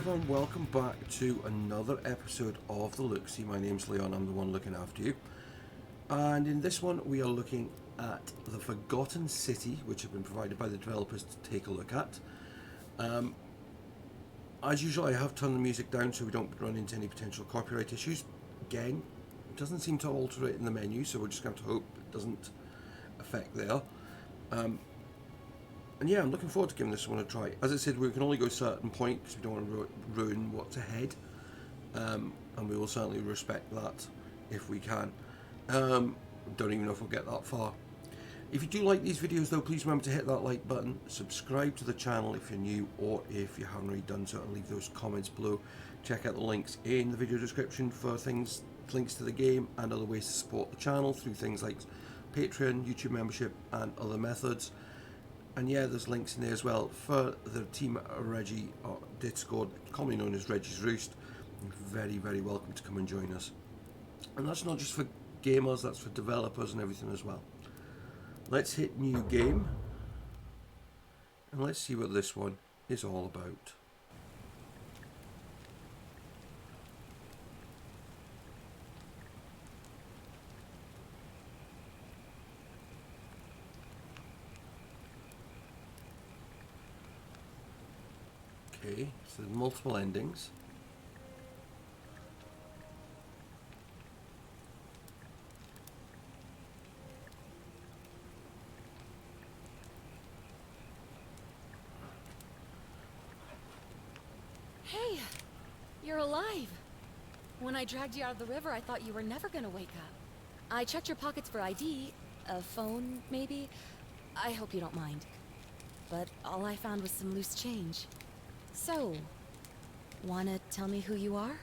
everyone, welcome back to another episode of the LookSee. My name's Leon, I'm the one looking after you. And in this one we are looking at the Forgotten City, which has been provided by the developers to take a look at. As usual, I have turned the music down so we don't run into any potential copyright issues. Again, it doesn't seem to alter it in the menu, so we're just going to hope it doesn't affect there. And yeah, I'm looking forward to giving this one a try. As I said, we can only go a certain point because we don't want to ruin what's ahead. And we will certainly respect that if we can. Don't even know if we'll get that far. If you do like these videos though, please remember to hit that like button, subscribe to the channel if you're new, or if you haven't already done so, and leave those comments below. Check out the links in the video description for links to the game and other ways to support the channel through things like Patreon, YouTube membership, and other methods. And yeah, there's links in there as well for the team at Reggie Discord, commonly known as Reggie's Roost. You're very, very welcome to come and join us. And that's not just for gamers, that's for developers and everything as well. Let's hit new game. And let's see what this one is all about. Okay, so there's multiple endings. Hey, you're alive. When I dragged you out of the river, I thought you were never gonna wake up. I checked your pockets for ID, a phone, maybe. I hope you don't mind. But all I found was some loose change. So, wanna tell me who you are?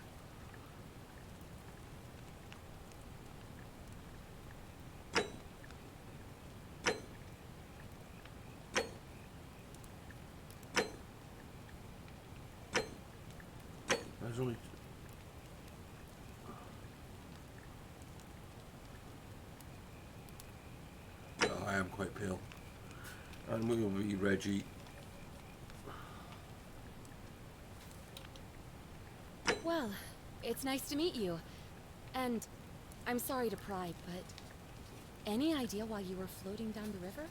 There's only... Oh, I am quite pale. And we will be Reggie. Well, it's nice to meet you. And I'm sorry to pry, but any idea why you were floating down the river?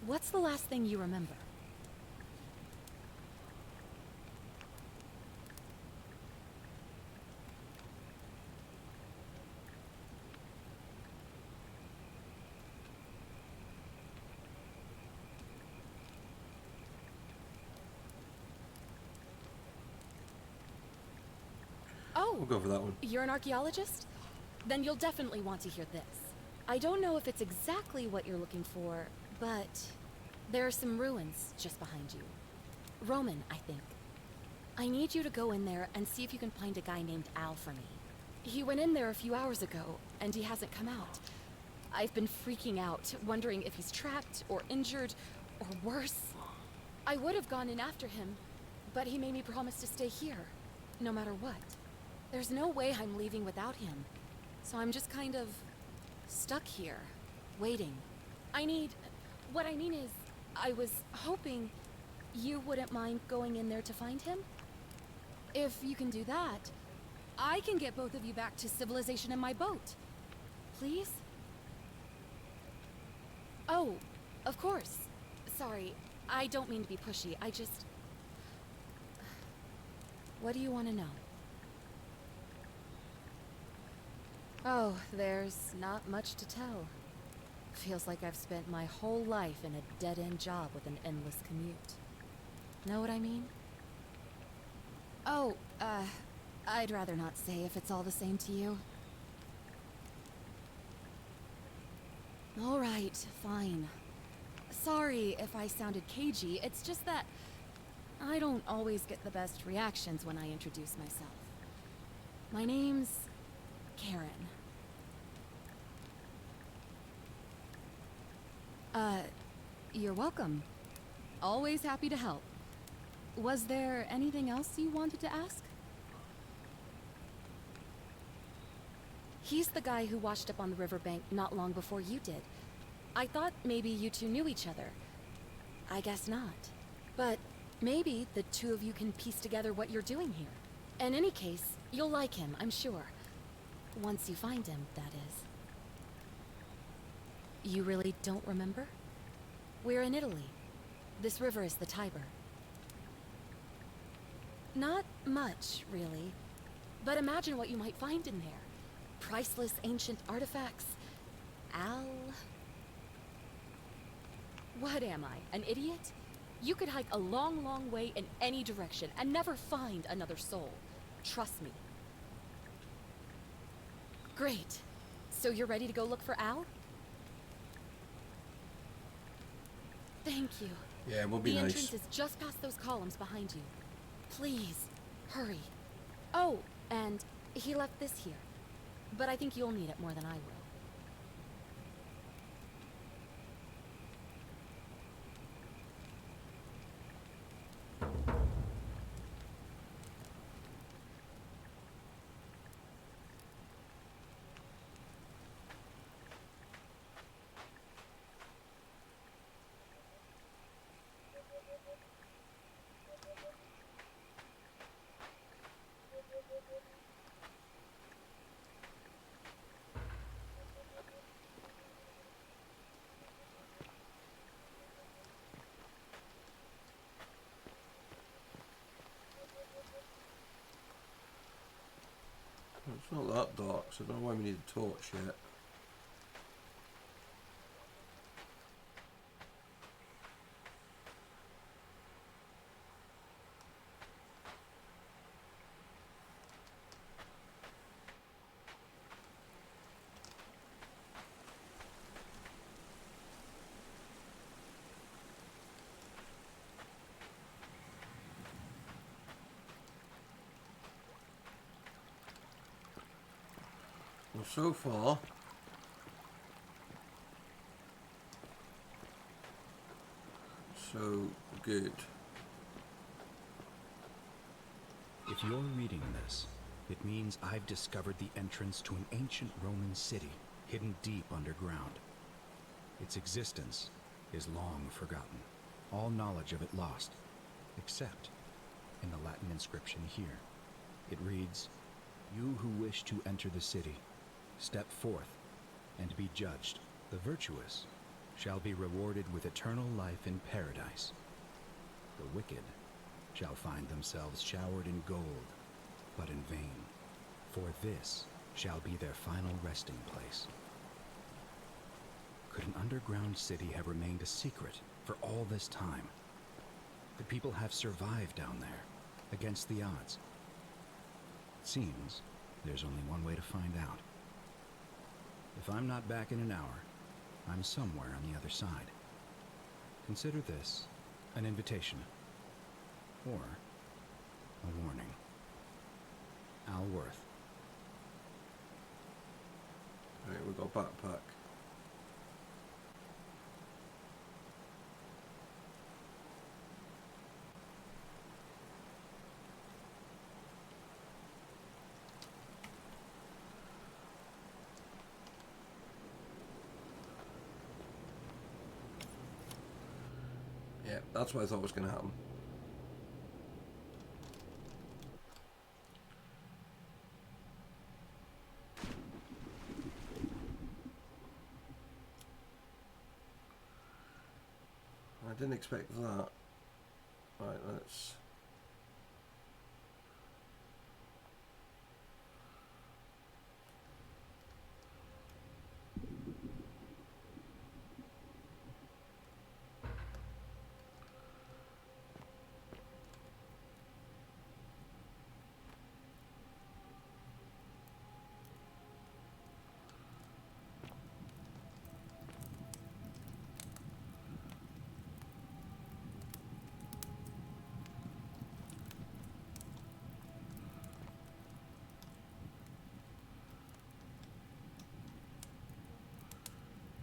What's the last thing you remember? Oh, We'll go for that one. you're an archaeologist? Then you'll definitely want to hear this. I don't know if it's exactly what you're looking for, but there are some ruins just behind you. Roman, I think. I need you to go in there and see if you can find a guy named Al for me. He went in there a few hours ago, and he hasn't come out. I've been freaking out, wondering if he's trapped or injured or worse. I would have gone in after him, but he made me promise to stay here, no matter what. There's no way I'm leaving without him, so I'm just kind of stuck here, waiting. What I mean is, I was hoping you wouldn't mind going in there to find him? If you can do that, I can get both of you back to civilization in my boat. Please? Oh, of course. Sorry, I don't mean to be pushy, I just... What do you want to know? Oh, there's not much to tell. Feels like I've spent my whole life in a dead-end job with an endless commute. Know what I mean? Oh, I'd rather not say if it's all the same to you. All right, fine. Sorry if I sounded cagey, it's just that I don't always get the best reactions when I introduce myself. My name's Karen. You're welcome. Always happy to help. Was there anything else you wanted to ask? He's the guy who washed up on the riverbank not long before you did. I thought maybe you two knew each other. I guess not. But Maybe the two of you can piece together what you're doing here. In any case, you'll like him, I'm sure. Once you find him, that is. You really don't remember? We're in Italy. This river is the Tiber. Not much, really. But imagine what you might find in there. Priceless ancient artifacts. What am I, an idiot? You could hike a long, long way in any direction and never find another soul. Trust me. Great. So you're ready to go look for Al? Thank you. Yeah, it will be The nice. entrance is just past those columns behind you. Please, hurry. Oh, and he left this here. But I think you'll need it more than I will. It's not that dark, so I don't know why we need a torch yet. Well, so far, so good. If you're reading this, it means I've discovered the entrance to an ancient Roman city hidden deep underground. Its existence is long forgotten, all knowledge of it lost, except in the Latin inscription here. It reads, "You who wish to enter the city, step forth and be judged. The virtuous shall be rewarded with eternal life in paradise. The wicked shall find themselves showered in gold, but in vain, for this shall be their final resting place." Could an underground city have remained a secret for all this time? Could people have survived down there, against the odds? It seems there's only one way to find out. If I'm not back in an hour, I'm somewhere on the other side. Consider this an invitation, or a warning. Al Worth. Right, we've got a backpack. Yeah, that's what I thought was going to happen. I didn't expect that. Right, let's...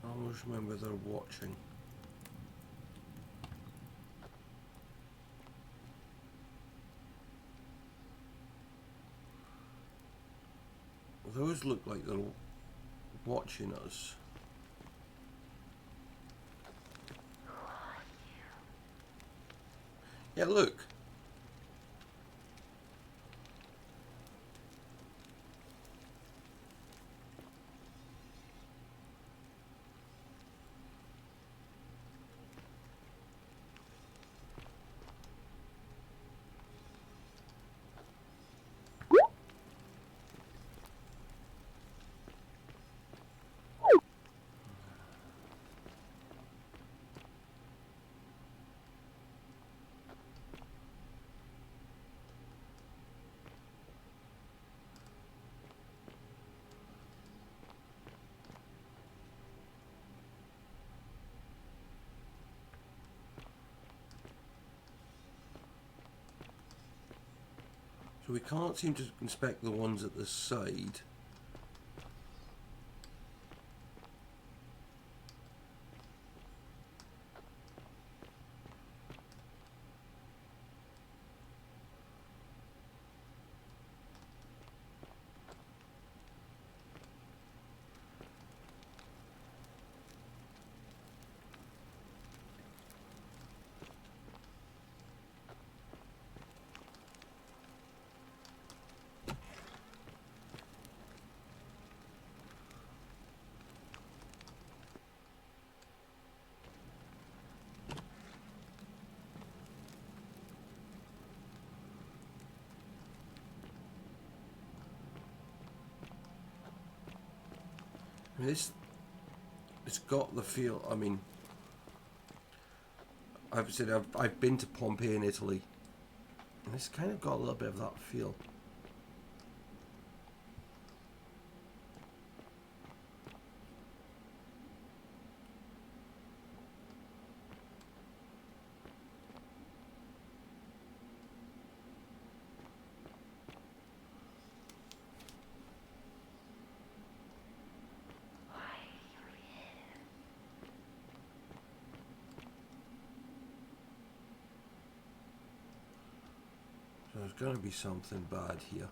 I always remember they're watching. Those look like they're watching us. Yeah, look. So we can't seem to inspect the ones at the side. I mean, it's got the feel. I mean, I've been to Pompeii in Italy, and it's kind of got a little bit of that feel. So there's going to be something bad here.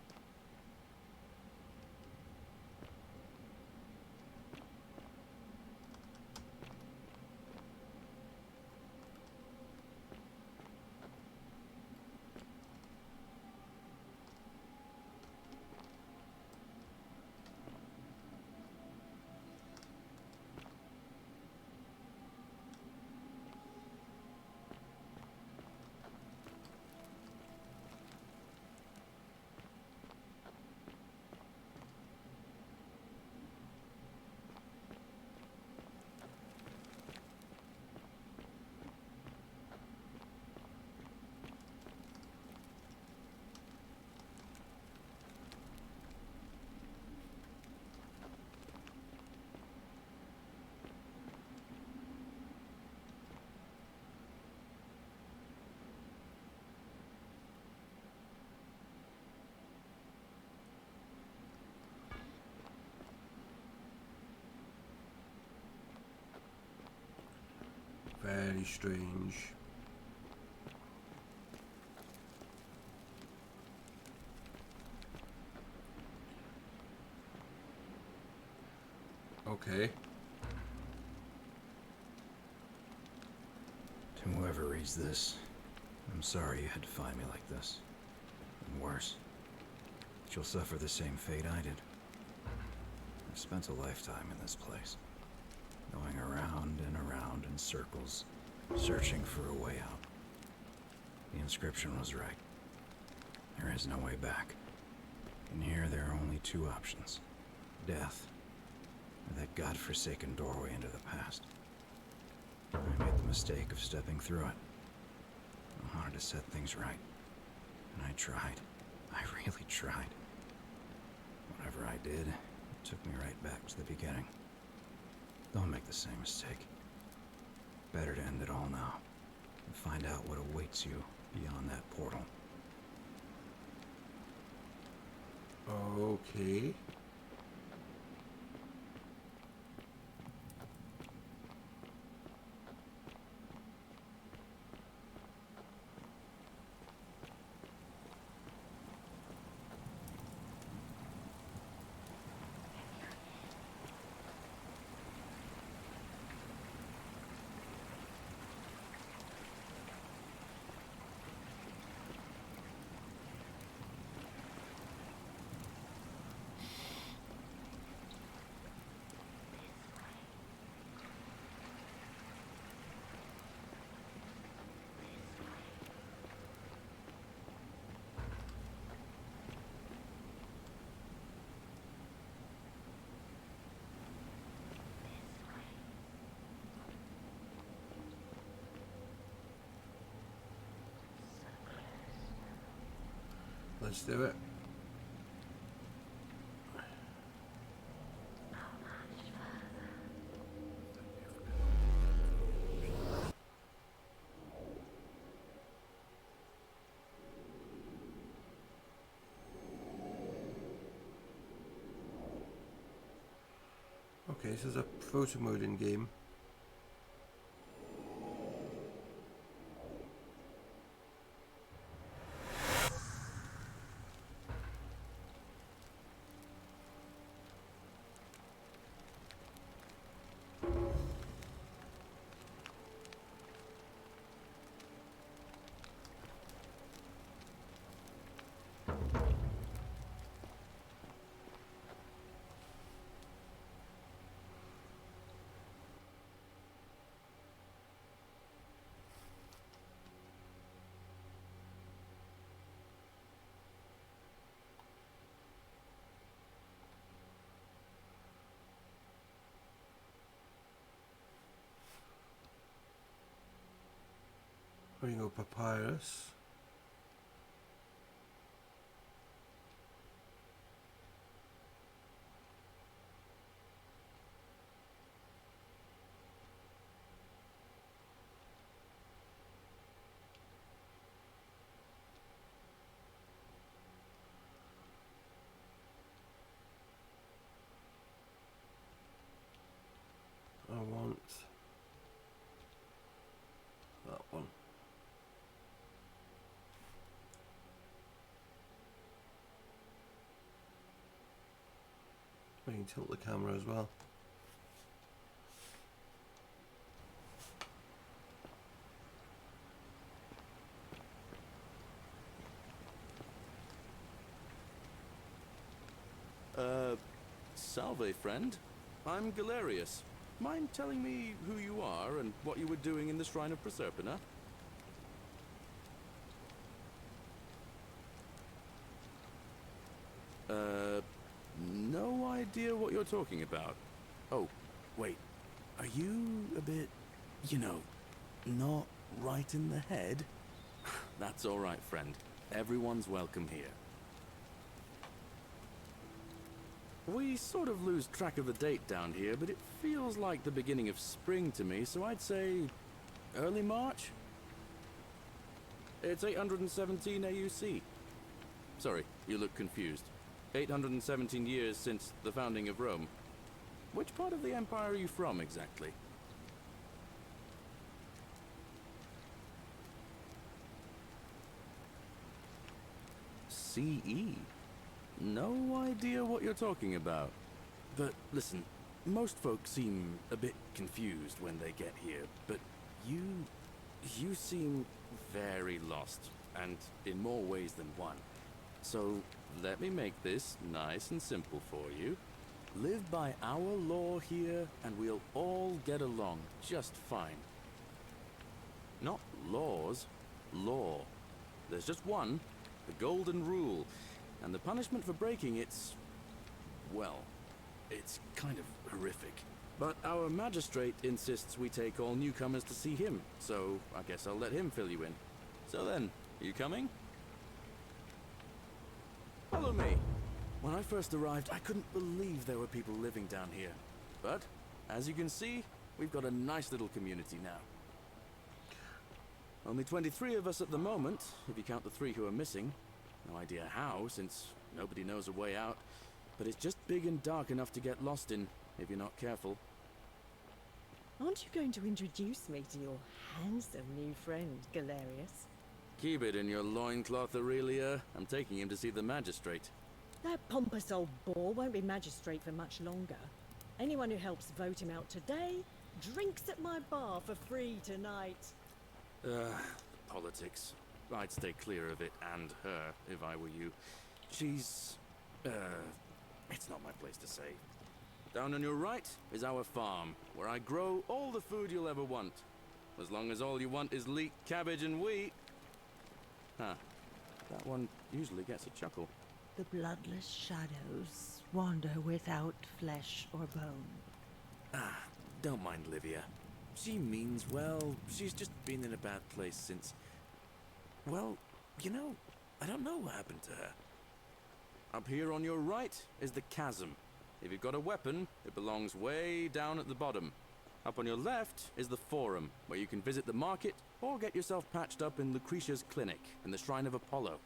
Very strange. Okay. To whoever reads this, I'm sorry you had to find me like this. And worse, that you'll suffer the same fate I did. I've spent a lifetime in this place, going around and around in circles, searching for a way out. The inscription was right. There is no way back. In here, there are only two options: death, or that godforsaken doorway into the past. I made the mistake of stepping through it. I wanted to set things right. And I tried. I really tried. Whatever I did, it took me right back to the beginning. Don't make the same mistake. Better to end it all now, and find out what awaits you beyond that portal. Okay. Let's do it. Okay, so there's a photo mode in game. There you go, papyrus. I want that one. I can tilt the camera as well. Salve, friend. I'm Galerius. Mind telling me who you are and what you were doing in the Shrine of Proserpina? No idea what you're talking about. Oh, wait. Are you a bit, you know, not right in the head? That's all right, friend. Everyone's welcome here. We sort of lose track of the date down here, but it feels like the beginning of spring to me, so I'd say early March? It's 817 AUC. Sorry, you look confused. 817 years since the founding of Rome. Which part of the Empire are you from, exactly? CE? No idea what you're talking about. But listen, most folks seem a bit confused when they get here, but you seem very lost, and in more ways than one. So let me make this nice and simple for you. Live by our law here, and we'll all get along just fine. Not laws, law. There's just one, the golden rule, and the punishment for breaking it's, well, it's kind of horrific. But our magistrate insists we take all newcomers to see him, so I guess I'll let him fill you in. So then, you coming? Follow me. When I first arrived, I couldn't believe there were people living down here. But, as you can see, we've got a nice little community now. Only 23 of us at the moment, if you count the 3 who are missing. No idea how, since nobody knows a way out. But it's just big and dark enough to get lost in, if you're not careful. Aren't you going to introduce me to your handsome new friend, Galerius? Keep it in your loincloth, Aurelia. I'm taking him to see the magistrate. That pompous old bore won't be magistrate for much longer. Anyone who helps vote him out today drinks at my bar for free tonight. Politics. I'd stay clear of it and her, if I were you. She's... it's not my place to say. Down on your right is our farm, where I grow all the food you'll ever want. As long as all you want is leek, cabbage, and wheat. Huh. That one usually gets a chuckle. The bloodless shadows wander without flesh or bone. Ah, don't mind Livia. She means well. She's just been in a bad place since... Well, you know, I don't know what happened to her. Up here on your right is the chasm. If you've got a weapon, it belongs way down at the bottom. Up on your left is the forum, where you can visit the market or get yourself patched up in Lucretia's clinic and the Shrine of Apollo.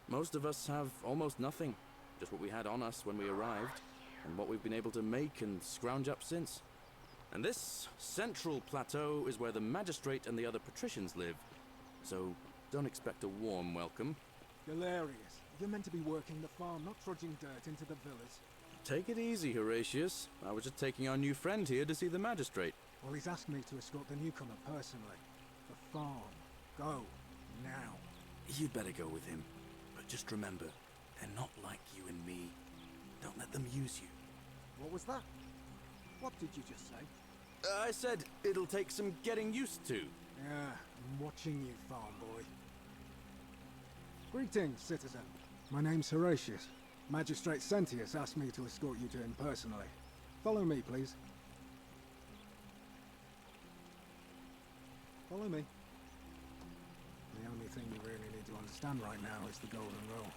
Most of us have almost nothing, just what we had on us when we arrived, and what we've been able to make and scrounge up since. And this central plateau is where the magistrate and the other patricians live, so don't expect a warm welcome. Hilarious. You're meant to be working the farm, not trudging dirt into the villas. Take it easy, Horatius. I was just taking our new friend here to see the magistrate. Well, he's asked me to escort the newcomer personally. The farm. Go. Now. You'd better go with him. But just remember, they're not like you and me. Don't let them use you. What was that? What did you just say? I said it'll take some getting used to. Yeah, I'm watching you, farm boy. Greetings, citizen. My name's Horatius. Magistrate Sentius asked me to escort you to him personally. Follow me, please. Follow me. The only thing you really need to understand right now is the Golden Rule.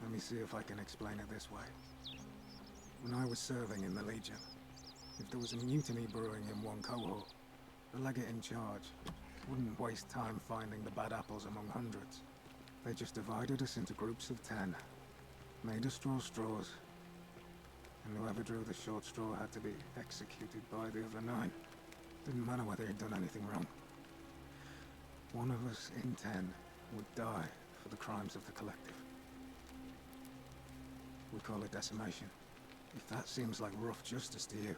Let me see if I can explain it this way. When I was serving in the Legion, if there was a mutiny brewing in one cohort, the legate in charge wouldn't waste time finding the bad apples among hundreds. They just divided us into groups of 10, made us draw straws, and whoever drew the short straw had to be executed by the other 9. Didn't matter whether he'd done anything wrong. One of us in 10 would die for the crimes of the collective. We call it decimation. If that seems like rough justice to you,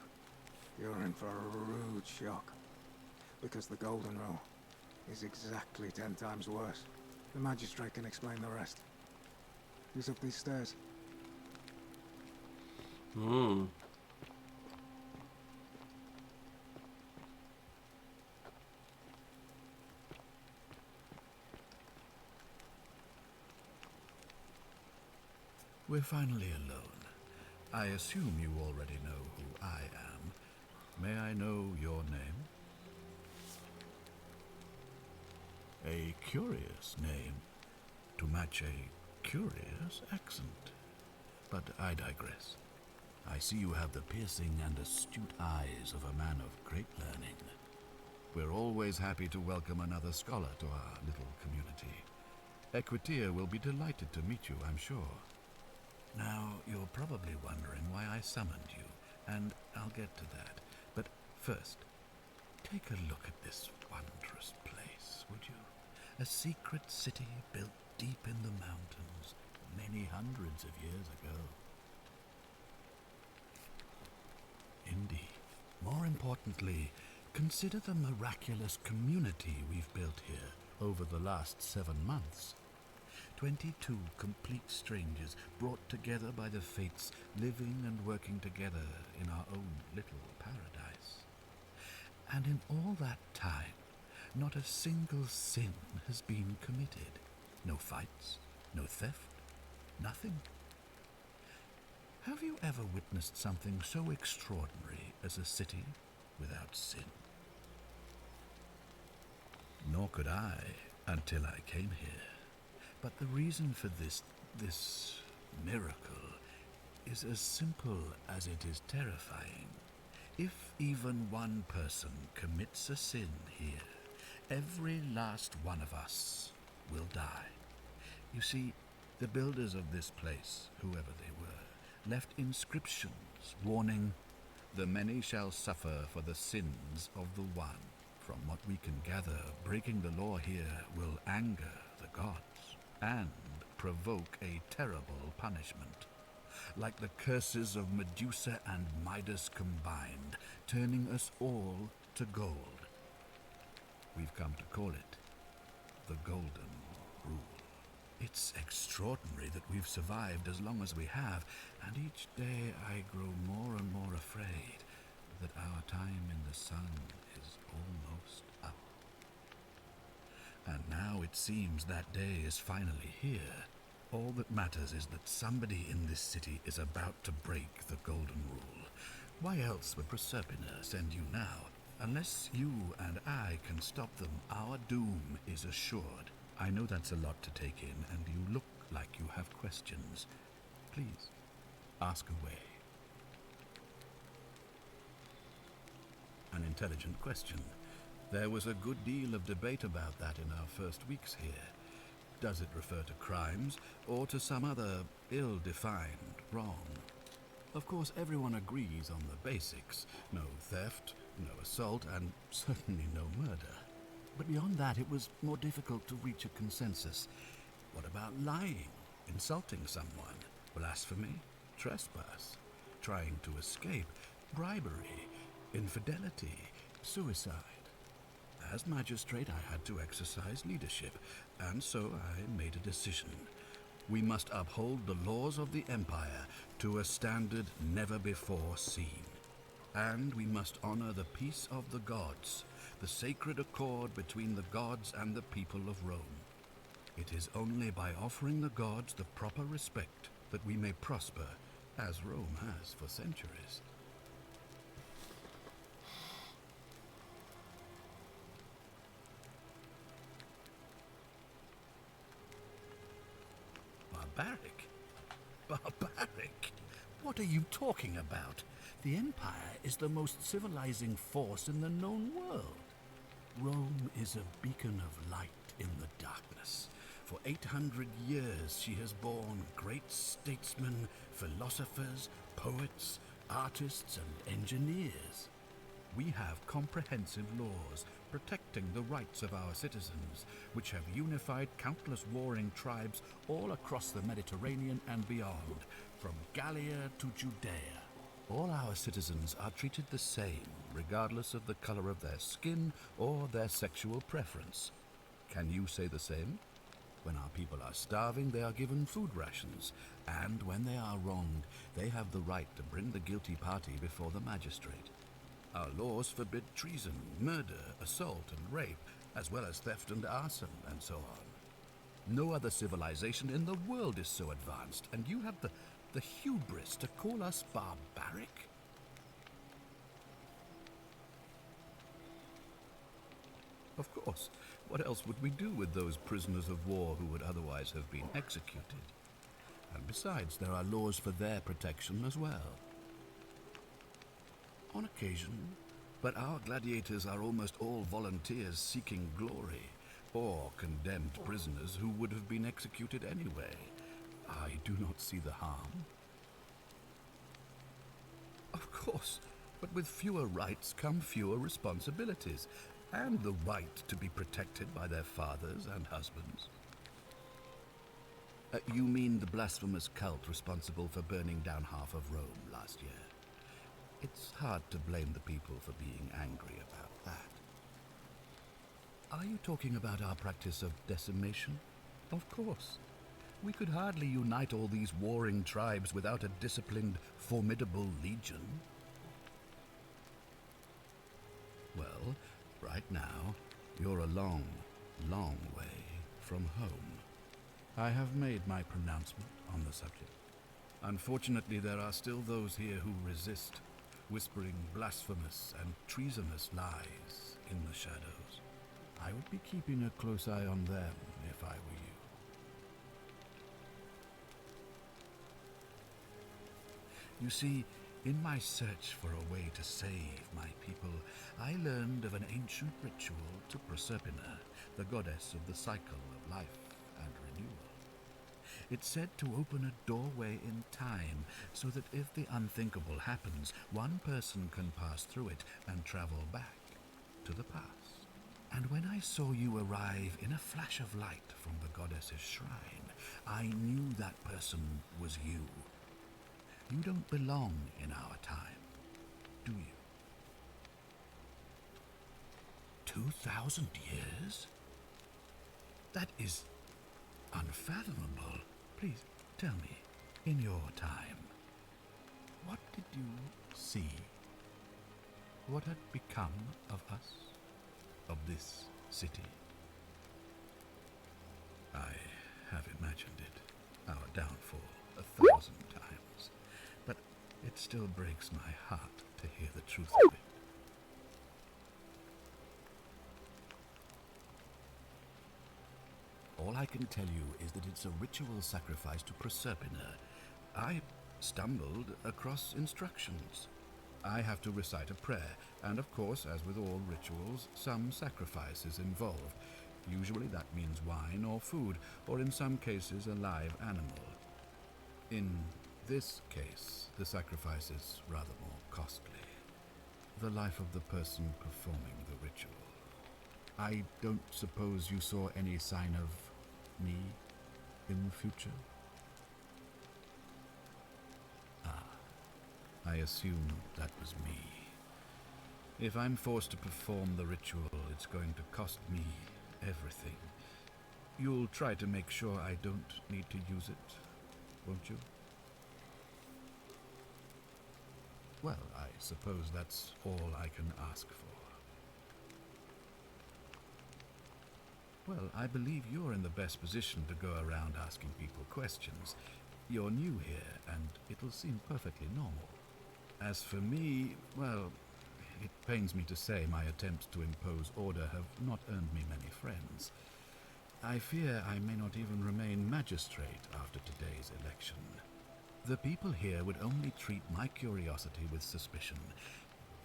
you're in for a rude shock. Because the Golden Rule is exactly 10 times worse. The magistrate can explain the rest. Who's up these stairs? We're finally alone. I assume you already know who I am. May I know your name? A curious name to match a curious accent. But I digress. I see you have the piercing and astute eyes of a man of great learning. We're always happy to welcome another scholar to our little community. Equitia will be delighted to meet you, I'm sure. Now, you're probably wondering why I summoned you, and I'll get to that. But first, take a look at this wondrous place, would you? A secret city built deep in the mountains, many hundreds of years ago. Indeed. More importantly, consider the miraculous community we've built here over the last 7 months. 22 complete strangers brought together by the fates, living and working together in our own little paradise. And in all that time, not a single sin has been committed. No fights, no theft, nothing. Have you ever witnessed something so extraordinary as a city without sin? Nor could I until I came here. But the reason for this miracle is as simple as it is terrifying. If even one person commits a sin here, every last one of us will die. You see, the builders of this place, whoever they were, left inscriptions warning, "The many shall suffer for the sins of the one." From what we can gather, breaking the law here will anger the gods and provoke a terrible punishment. Like the curses of Medusa and Midas combined, turning us all to gold. We've come to call it the Golden Rule. It's extraordinary that we've survived as long as we have, and each day I grow more and more afraid that our time in the sun is almost up. And now it seems that day is finally here. All that matters is that somebody in this city is about to break the Golden Rule. Why else would Proserpina send you now? Unless you and I can stop them, our doom is assured. I know that's a lot to take in, and you look like you have questions. Please, ask away. An intelligent question. There was a good deal of debate about that in our first weeks here. Does it refer to crimes, or to some other ill-defined wrong? Of course, everyone agrees on the basics. No theft, no assault, and certainly no murder. But beyond that, it was more difficult to reach a consensus. What about lying, insulting someone, blasphemy, trespass, trying to escape, bribery, infidelity, suicide? As magistrate, I had to exercise leadership, and so I made a decision. We must uphold the laws of the Empire to a standard never before seen. And we must honor the peace of the gods, the sacred accord between the gods and the people of Rome. It is only by offering the gods the proper respect that we may prosper, as Rome has for centuries. Barbaric? Barbaric? What are you talking about? The Empire is the most civilizing force in the known world. Rome is a beacon of light in the darkness. For 800 years she has borne great statesmen, philosophers, poets, artists, and engineers. We have comprehensive laws protecting the rights of our citizens, which have unified countless warring tribes all across the Mediterranean and beyond, from Gallia to Judea. All our citizens are treated the same, regardless of the color of their skin or their sexual preference. Can you say the same? When our people are starving, they are given food rations, and when they are wronged, they have the right to bring the guilty party before the magistrate. Our laws forbid treason, murder, assault, and rape, as well as theft and arson, and so on. No other civilization in the world is so advanced, and you have the hubris to call us barbaric? Of course. What else would we do with those prisoners of war who would otherwise have been executed? And besides, there are laws for their protection as well. On occasion, but our gladiators are almost all volunteers seeking glory, or condemned prisoners who would have been executed anyway. I do not see the harm. Of course, but with fewer rights come fewer responsibilities, and the right to be protected by their fathers and husbands. You mean the blasphemous cult responsible for burning down half of Rome last year? It's hard to blame the people for being angry about that. Are you talking about our practice of decimation? Of course. We could hardly unite all these warring tribes without a disciplined, formidable legion. Well, right now, you're a long, long way from home. I have made my pronouncement on the subject. Unfortunately, there are still those here who resist, whispering blasphemous and treasonous lies in the shadows. I would be keeping a close eye on them if I were you. You see, in my search for a way to save my people, I learned of an ancient ritual to Proserpina, the goddess of the cycle of life and renewal. It's said to open a doorway in time, so that if the unthinkable happens, one person can pass through it and travel back to the past. And when I saw you arrive in a flash of light from the goddess's shrine, I knew that person was you. You don't belong in our time, do you? 2,000 years? That is unfathomable. Please, tell me, in your time, what did you see? What had become of us? Of this city? I have imagined it, our downfall, 1,000 times. But it still breaks my heart to hear the truth of it. All I can tell you is that it's a ritual sacrifice to Proserpina. I stumbled across instructions. I have to recite a prayer, and of course, as with all rituals, some sacrifice is involved. Usually that means wine or food, or in some cases a live animal. In this case, the sacrifice is rather more costly. The life of the person performing the ritual. I don't suppose you saw any sign of me in the future? I assume that was me. If I'm forced to perform the ritual, it's going to cost me everything. You'll try to make sure I don't need to use it, won't you? Well, I suppose that's all I can ask for. Well, I believe you're in the best position to go around asking people questions. You're new here, and it'll seem perfectly normal. As for me, well, it pains me to say my attempts to impose order have not earned me many friends. I fear I may not even remain magistrate after today's election. The people here would only treat my curiosity with suspicion.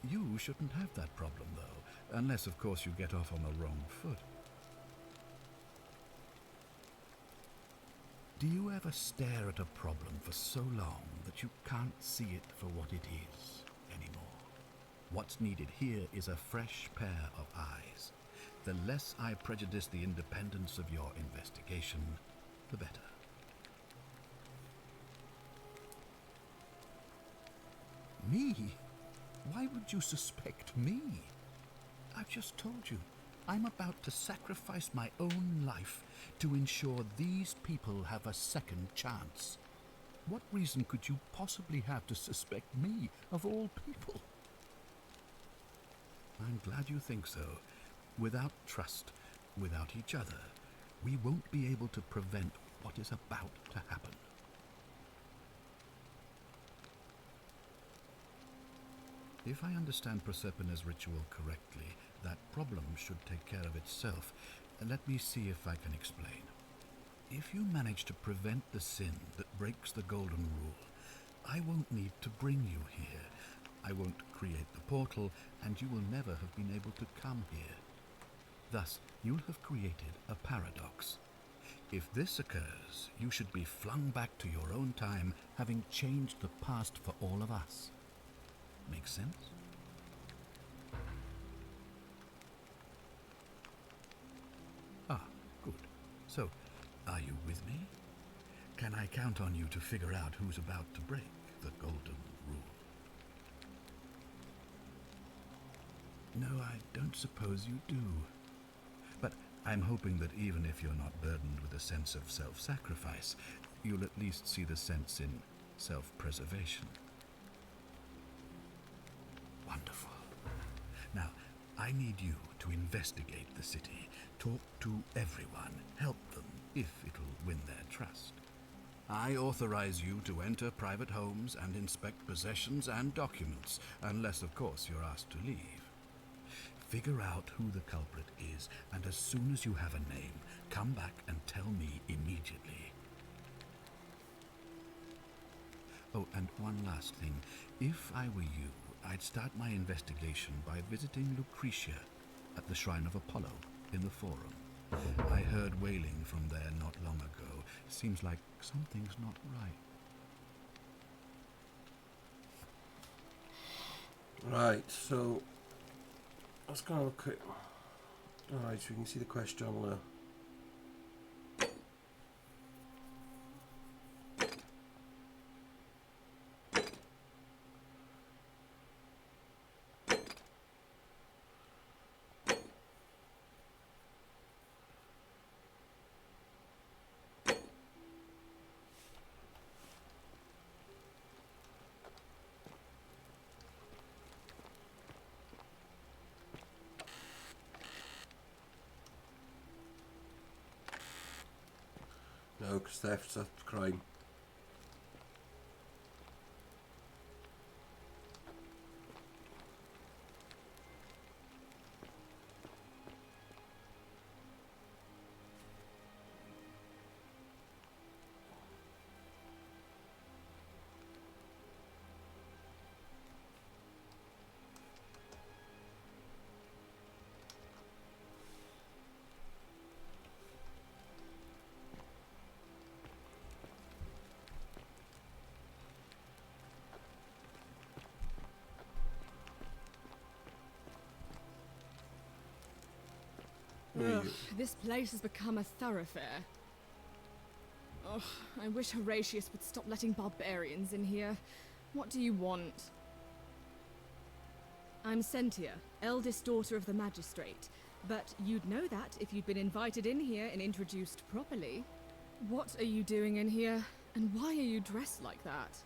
You shouldn't have that problem, though, unless, of course, you get off on the wrong foot. Do you ever stare at a problem for so long that you can't see it for what it is anymore? What's needed here is a fresh pair of eyes. The less I prejudice the independence of your investigation, the better. Me? Why would you suspect me? I've just told you. I'm about to sacrifice my own life to ensure these people have a second chance. What reason could you possibly have to suspect me, of all people? I'm glad you think so. Without trust, without each other, we won't be able to prevent what is about to happen. If I understand Proserpina's ritual correctly, that problem should take care of itself. Let me see if I can explain. If you manage to prevent the sin that breaks the Golden Rule, I won't need to bring you here. I won't create the portal, and you will never have been able to come here. Thus, you'll have created a paradox. If this occurs, you should be flung back to your own time, having changed the past for all of us. Make sense? Ah, good. So, are you with me? Can I count on you to figure out who's about to break the Golden Rule? No, I don't suppose you do. But I'm hoping that even if you're not burdened with a sense of self-sacrifice, you'll at least see the sense in self-preservation. Wonderful. Now, I need you to investigate the city, talk to everyone, help them, if it'll win their trust. I authorize you to enter private homes and inspect possessions and documents, unless, of course, you're asked to leave. Figure out who the culprit is, and as soon as you have a name, come back and tell me immediately. Oh, and one last thing. If I were you, I'd start my investigation by visiting Lucretia at the Shrine of Apollo in the Forum. I heard wailing from there not long ago. Seems like something's not right. Right, so let's go have a quick. Alright, so we can see the question on there. No, because theft's a crime. Ugh, this place has become a thoroughfare. Ugh, I wish Horatius would stop letting barbarians in here. What do you want? I'm Sentia, eldest daughter of the magistrate. But you'd know that if you'd been invited in here and introduced properly. What are you doing in here? And why are you dressed like that?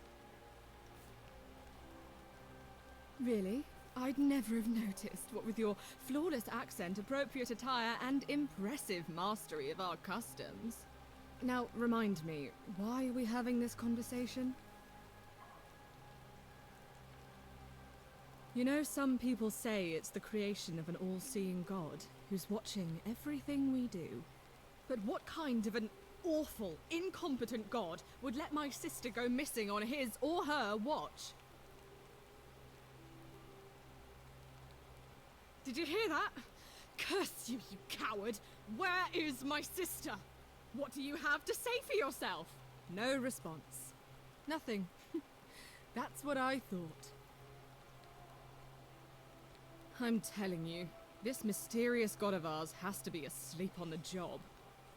Really? I'd never have noticed, what with your flawless accent, appropriate attire, and impressive mastery of our customs. Now, remind me, why are we having this conversation? You know, some people say it's the creation of an all-seeing god who's watching everything we do. But what kind of an awful, incompetent god would let my sister go missing on his or her watch? Did you hear that? Curse you, you coward! Where is my sister? What do you have to say for yourself? No response. Nothing. That's what I thought. I'm telling you, this mysterious god of ours has to be asleep on the job.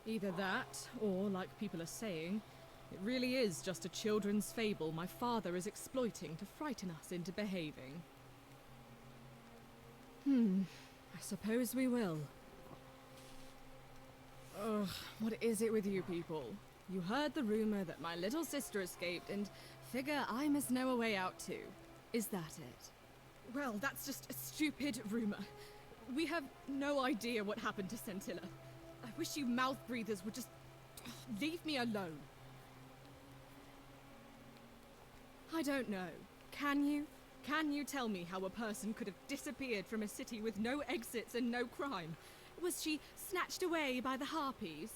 Either that, or, like people are saying, it really is just a children's fable my father is exploiting to frighten us into behaving. I suppose we will. Ugh, what is it with you people? You heard the rumor that my little sister escaped and figure I must know a way out too. Is that it? Well, that's just a stupid rumor. We have no idea what happened to Scintilla. I wish you mouth breathers would just leave me alone. I don't know. Can you? Can you tell me how a person could have disappeared from a city with no exits and no crime? Was she snatched away by the harpies?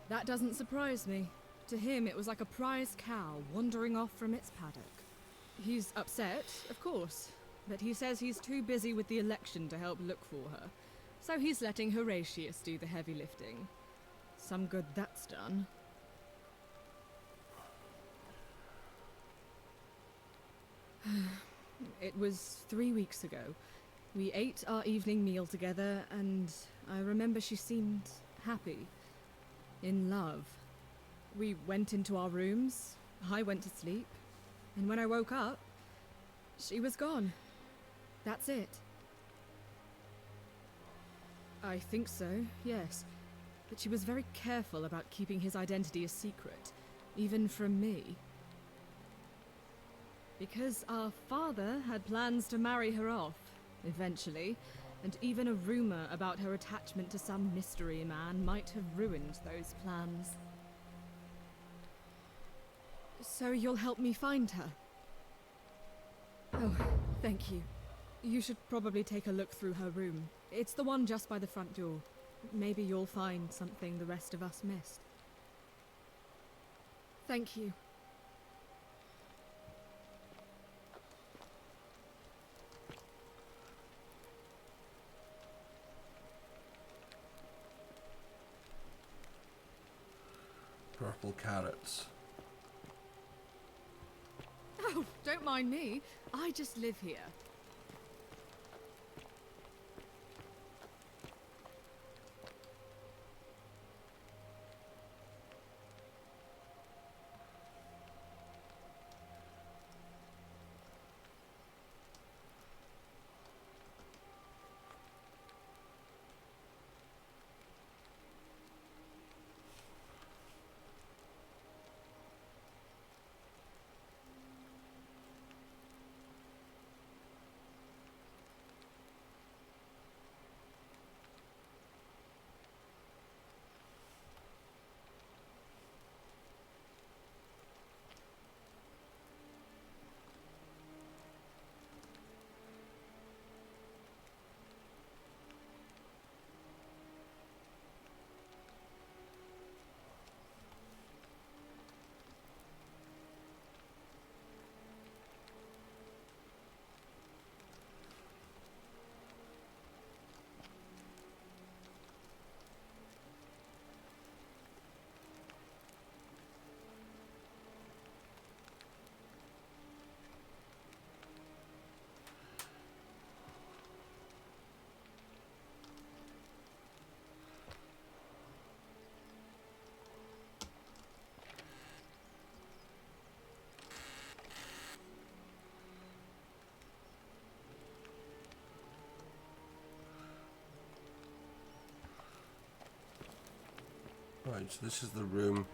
That doesn't surprise me. To him, it was like a prize cow wandering off from its paddock. He's upset, of course, but he says he's too busy with the election to help look for her, so he's letting Horatius do the heavy lifting. Some good that's done. It was 3 weeks ago. We ate our evening meal together, and I remember she seemed happy. In love. We went into our rooms, I went to sleep, and when I woke up, she was gone. That's it. I think so, yes. But she was very careful about keeping his identity a secret, even from me. Because our father had plans to marry her off, eventually, and even a rumor about her attachment to some mystery man might have ruined those plans. So you'll help me find her? Oh, thank you. You should probably take a look through her room. It's the one just by the front door. Maybe you'll find something the rest of us missed. Thank you. Purple carrots. Oh, don't mind me. I just live here. Right, so this is the room.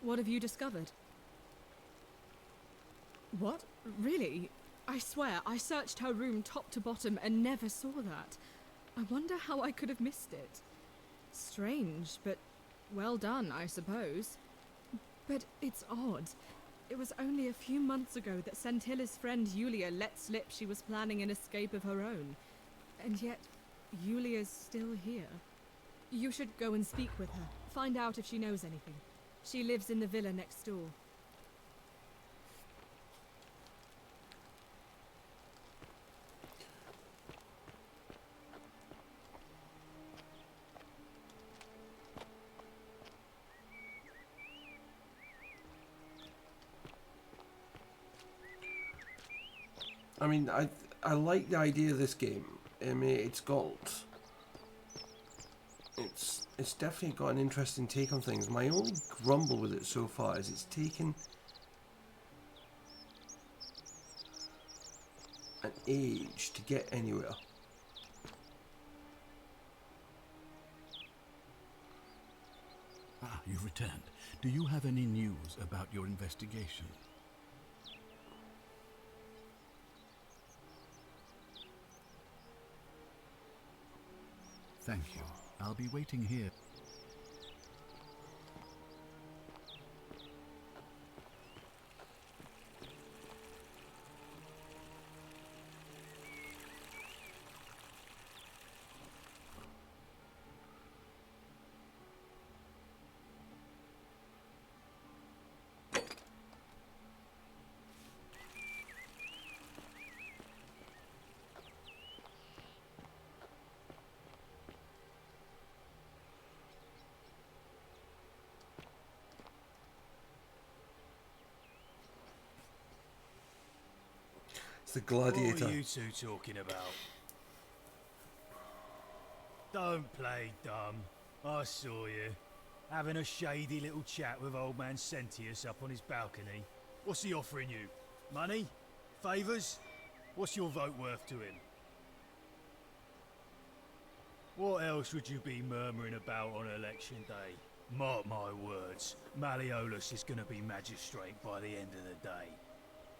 What have you discovered? What? Really? I swear, I searched her room top to bottom and never saw that. I wonder how I could have missed it. Strange, but well done, I suppose. But it's odd. It was only a few months ago that Sentilla's friend Yulia let slip she was planning an escape of her own. And yet, Yulia's still here. You should go and speak with her. Find out if she knows anything. She lives in the villa next door. I mean, I like the idea of this game. I mean, it's definitely got an interesting take on things. My only grumble with it so far is it's taken an age to get anywhere. Ah, you've returned. Do you have any news about your investigation? Thank you. I'll be waiting here. It's the gladiator. What are you two talking about? Don't play dumb. I saw you. Having a shady little chat with old man Sentius up on his balcony. What's he offering you? Money? Favours? What's your vote worth to him? What else would you be murmuring about on election day? Mark my words, Malleolus is going to be magistrate by the end of the day.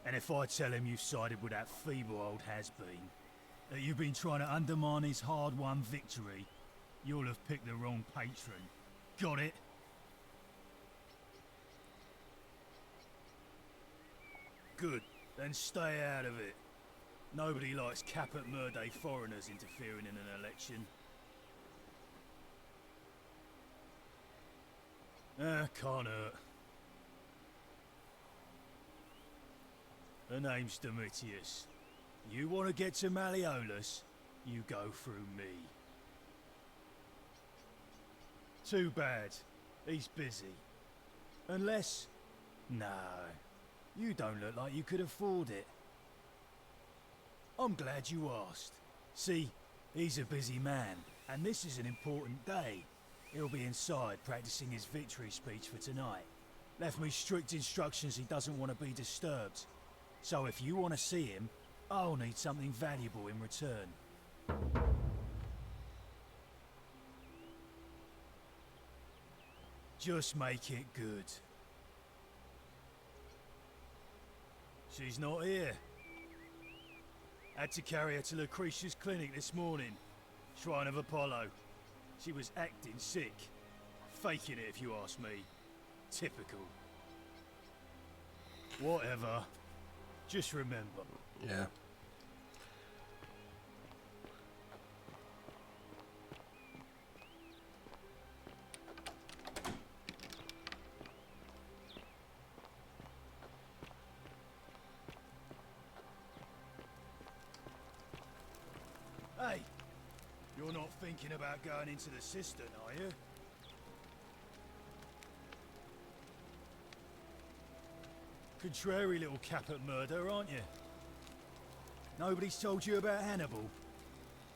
And if I tell him you've sided with that feeble old has-been, that you've been trying to undermine his hard-won victory, you'll have picked the wrong patron. Got it? Good, then stay out of it. Nobody likes Caput Murday foreigners interfering in an election. Can't hurt. The name's Domitius. You want to get to Malleolus, you go through me. Too bad. He's busy. Unless... No. You don't look like you could afford it. I'm glad you asked. See, he's a busy man, and this is an important day. He'll be inside practicing his victory speech for tonight. Left me strict instructions he doesn't want to be disturbed. So if you want to see him, I'll need something valuable in return. Just make it good. She's not here. Had to carry her to Lucretia's clinic this morning. Shrine of Apollo. She was acting sick. Faking it, if you ask me. Typical. Whatever. Just remember. Yeah. Hey, you're not thinking about going into the cistern, are you? Contrary little cap at murder, aren't you? Nobody's told you about Hannibal?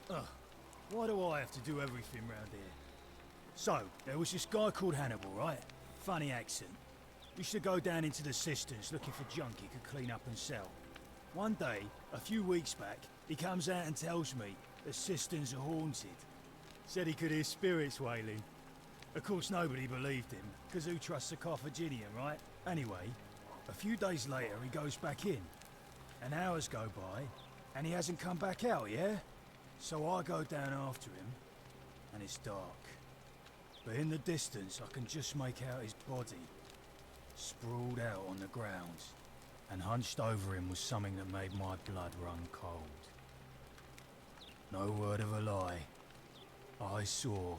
Ugh, why do I have to do everything round here? So, there was this guy called Hannibal, right? Funny accent. Used to go down into the cisterns looking for junk he could clean up and sell. One day, a few weeks back, he comes out and tells me the cisterns are haunted. Said he could hear spirits wailing. Of course, nobody believed him, because who trusts a Carthaginian, right? Anyway, a few days later, he goes back in. And hours go by, and he hasn't come back out, yeah? So I go down after him, and it's dark. But in the distance, I can just make out his body, sprawled out on the ground. And hunched over him was something that made my blood run cold. No word of a lie. I saw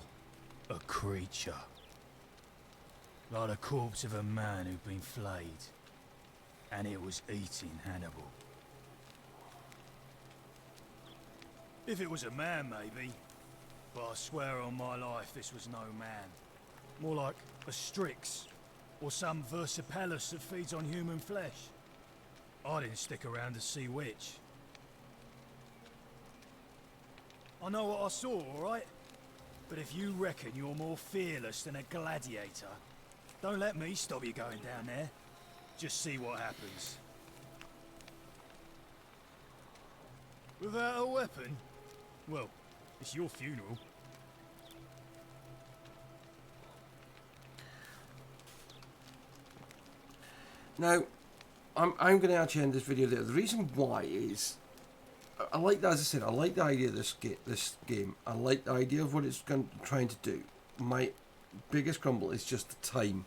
a creature. Like the corpse of a man who'd been flayed. And it was eating Hannibal. If it was a man, maybe. But I swear on my life this was no man. More like a Strix. Or some Versipelus that feeds on human flesh. I didn't stick around to see which. I know what I saw, alright? But if you reckon you're more fearless than a gladiator, don't let me stop you going down there. Just see what happens. Without a weapon? Well, it's your funeral. Now, I'm going to actually end this video there. The reason why is, I like that, as I said, I like the idea of this game. I like the idea of what it's trying to do. My biggest grumble is just the time.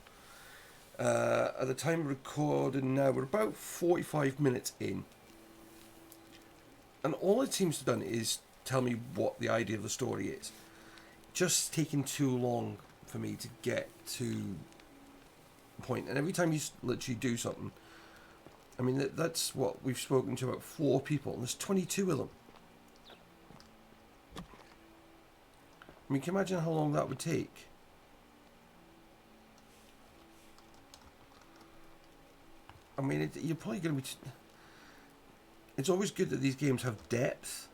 At the time of recording now, we're about 45 minutes in. And all it seems to have done is tell me what the idea of the story is. Just taking too long for me to get to the point. And every time you literally do something, I mean, that's what we've spoken to about 4 people, and there's 22 of them. I mean, can you imagine how long that would take? I mean, you're probably going to be... It's always good that these games have depth.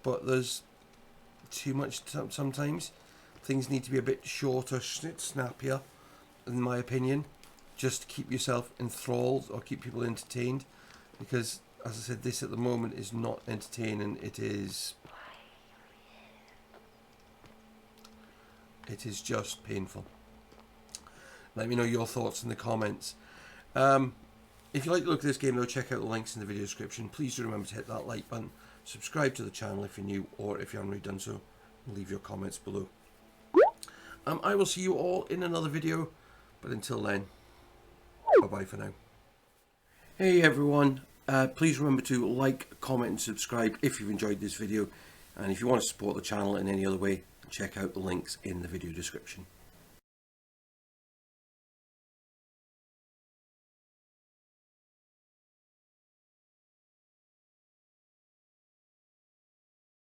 But there's too much sometimes. Things need to be a bit shorter, snappier, in my opinion. Just to keep yourself enthralled or keep people entertained. Because, as I said, this at the moment is not entertaining. It is just painful. Let me know your thoughts in the comments. If you like the look of this game, though, check out the links in the video description. Please do remember to hit that like button. Subscribe to the channel if you're new, or if you haven't already done so, leave your comments below. I will see you all in another video, but until then, bye-bye for now. Hey everyone, please remember to like, comment and subscribe if you've enjoyed this video. And if you want to support the channel in any other way, check out the links in the video description.